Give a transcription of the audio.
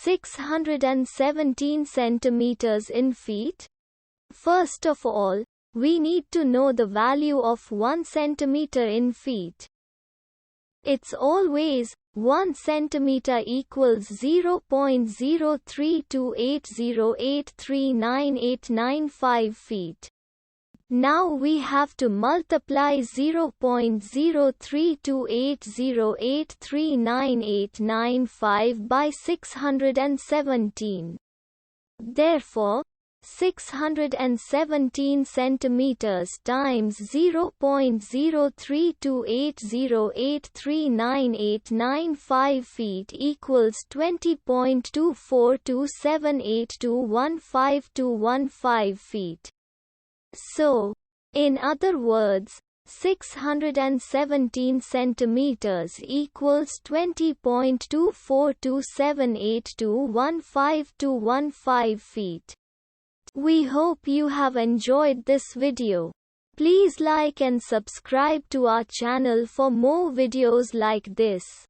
617 centimeters in feet? First of all, we need to know the value of 1 centimeter in feet. It's always 1 centimeter equals 0.03280839895 feet. Now we have to multiply 0.03280839895 by 617. Therefore, 617 centimeters times 0.03280839895 feet equals 20.24278215215 feet. So, in other words, 617 centimeters equals 20.24278215215 feet. We hope you have enjoyed this video. Please like and subscribe to our channel for more videos like this.